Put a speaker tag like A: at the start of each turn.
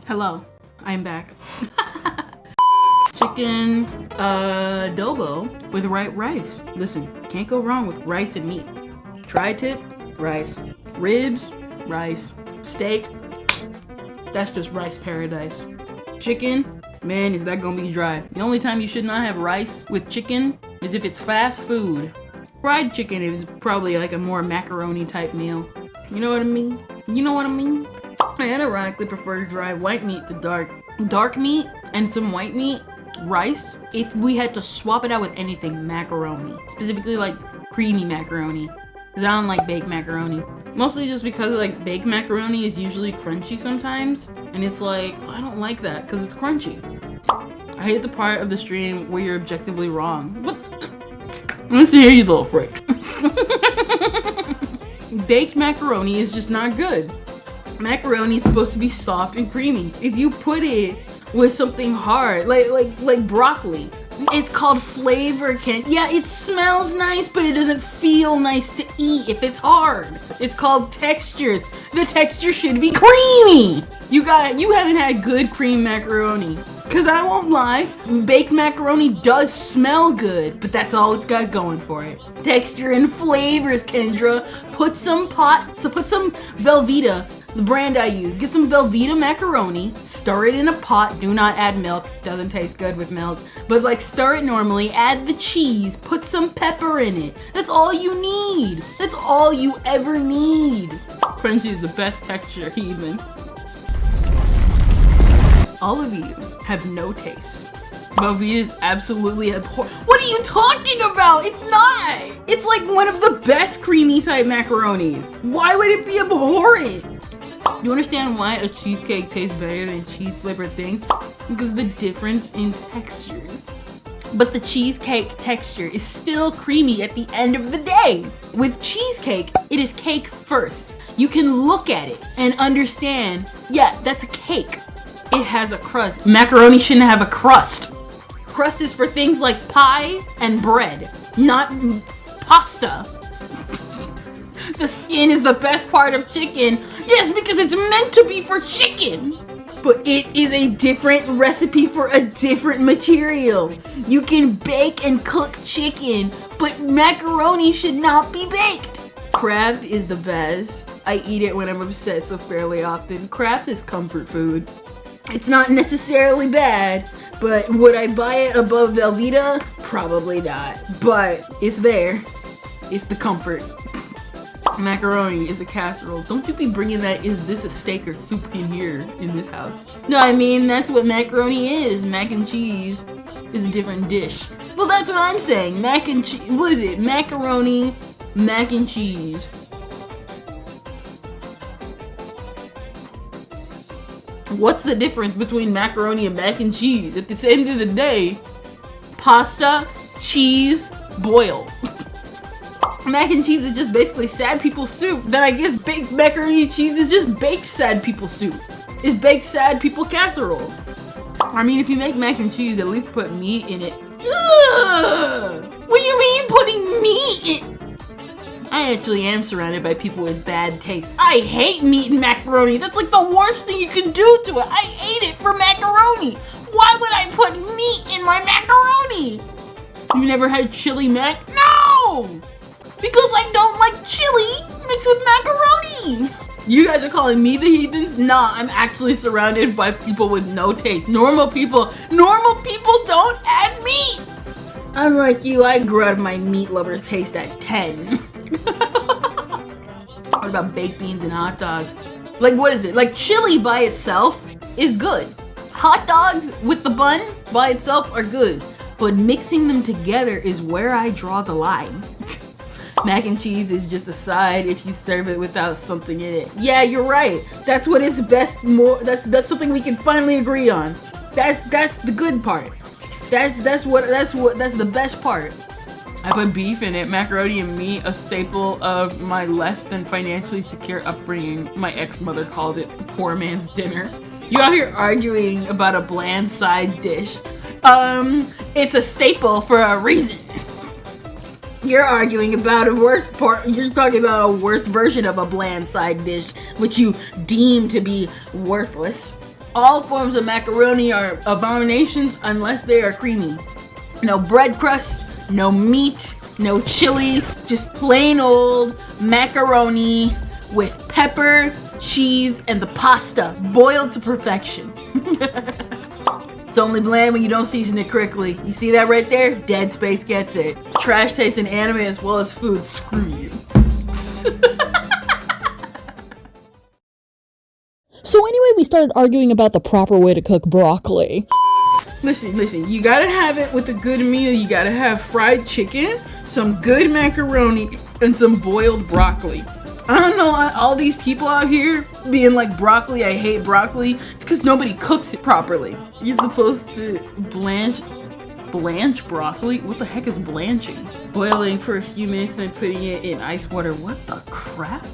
A: Hello, I'm back. Chicken adobo with rice. Listen, can't go wrong with rice and meat. Tri-tip, rice. Ribs, rice. Steak, that's just rice paradise. Chicken, man, is that gonna be dry. The only time you should not have rice with chicken is if it's fast food. Fried chicken is probably like a more macaroni type meal. You know what I mean? You know what I mean? I unironically prefer dry white meat to dark meat and some white meat, rice. If we had to swap it out with anything, macaroni. Specifically like creamy macaroni. Cause I don't like baked macaroni. Mostly just because like baked macaroni is usually crunchy sometimes. And it's like, I don't like that because it's crunchy. I hate the part of the stream where you're objectively wrong. What? Let's hear you, little freak. Baked macaroni is just not good. Macaroni is supposed to be soft and creamy. If you put it with something hard, like broccoli, it's called flavor, yeah, it smells nice, but it doesn't feel nice to eat if it's hard. It's called textures. The texture should be creamy. You haven't had good cream macaroni. Cause I won't lie, baked macaroni does smell good, but that's all it's got going for it. Texture and flavors, Kendra. Put some Velveeta, the brand I use. Get some Velveeta macaroni, stir it in a pot, do not add milk, doesn't taste good with milk, but like stir it normally, add the cheese, put some pepper in it. That's all you need. That's all you ever need. Crunchy is the best texture, even. All of you have no taste. Velveeta is absolutely abhorrent. What are you talking about? It's not. It's like one of the best creamy type macaronis. Why would it be abhorrent? You understand why a cheesecake tastes better than cheese flavored things? Because the difference in textures. But the cheesecake texture is still creamy at the end of the day. With cheesecake, it is cake first. You can look at it and understand, yeah, that's a cake. It has a crust. Macaroni shouldn't have a crust. Crust is for things like pie and bread, not pasta. The skin is the best part of chicken. Yes, because it's meant to be for chicken. But it is a different recipe for a different material. You can bake and cook chicken, but macaroni should not be baked. Kraft is the best. I eat it when I'm upset, so fairly often. Kraft is comfort food. It's not necessarily bad, but would I buy it above Velveeta? Probably not, but it's there. It's the comfort. Macaroni is a casserole. Don't you be bringing that, is this a steak or soup in here in this house? No, I mean, that's what macaroni is. Mac and cheese is a different dish. Well, that's what I'm saying. Mac and cheese, what is it? Macaroni, mac and cheese. What's the difference between macaroni and mac and cheese? At the end of the day, pasta, cheese, boil. Mac and cheese is just basically sad people soup. Then I guess baked macaroni and cheese is just baked sad people soup. It's baked sad people casserole. I mean, if you make mac and cheese, at least put meat in it. Ugh! What do you mean putting meat in? I actually am surrounded by people with bad taste. I hate meat and macaroni. That's like the worst thing you can do to it. I hate it for macaroni. Why would I put meat in my macaroni? You never had chili mac? No! Because I don't like chili mixed with macaroni. You guys are calling me the heathens? Nah, I'm actually surrounded by people with no taste. Normal people don't add meat. Unlike you, I grew out of my meat lover's taste at 10. What about baked beans and hot dogs? Like, what is it? Like, chili by itself is good. Hot dogs with the bun by itself are good. But mixing them together is where I draw the line. Mac and cheese is just a side if you serve it without something in it. Yeah, you're right. That's what it's best that's something we can finally agree on. That's the good part. That's the best part. I put beef in it. Macaroni and meat, a staple of my less than financially secure upbringing. My ex-mother called it poor man's dinner. You out here arguing about a bland side dish. It's a staple for a reason. You're arguing about you're talking about a worse version of a bland side dish, which you deem to be worthless. All forms of macaroni are abominations unless they are creamy. No bread crusts, no meat, no chili, just plain old macaroni with pepper, cheese, and the pasta boiled to perfection. It's only bland when you don't season it correctly. You see that right there? Dead Space gets it. Trash tastes in anime as well as food. Screw you.
B: So anyway, we started arguing about the proper way to cook broccoli.
A: Listen, you gotta have it with a good meal. You gotta have fried chicken, some good macaroni, and some boiled broccoli. I don't know, all these people out here being like, broccoli, I hate broccoli. It's because nobody cooks it properly. You're supposed to blanch broccoli? What the heck is blanching? Boiling for a few minutes and then putting it in ice water. What the crap?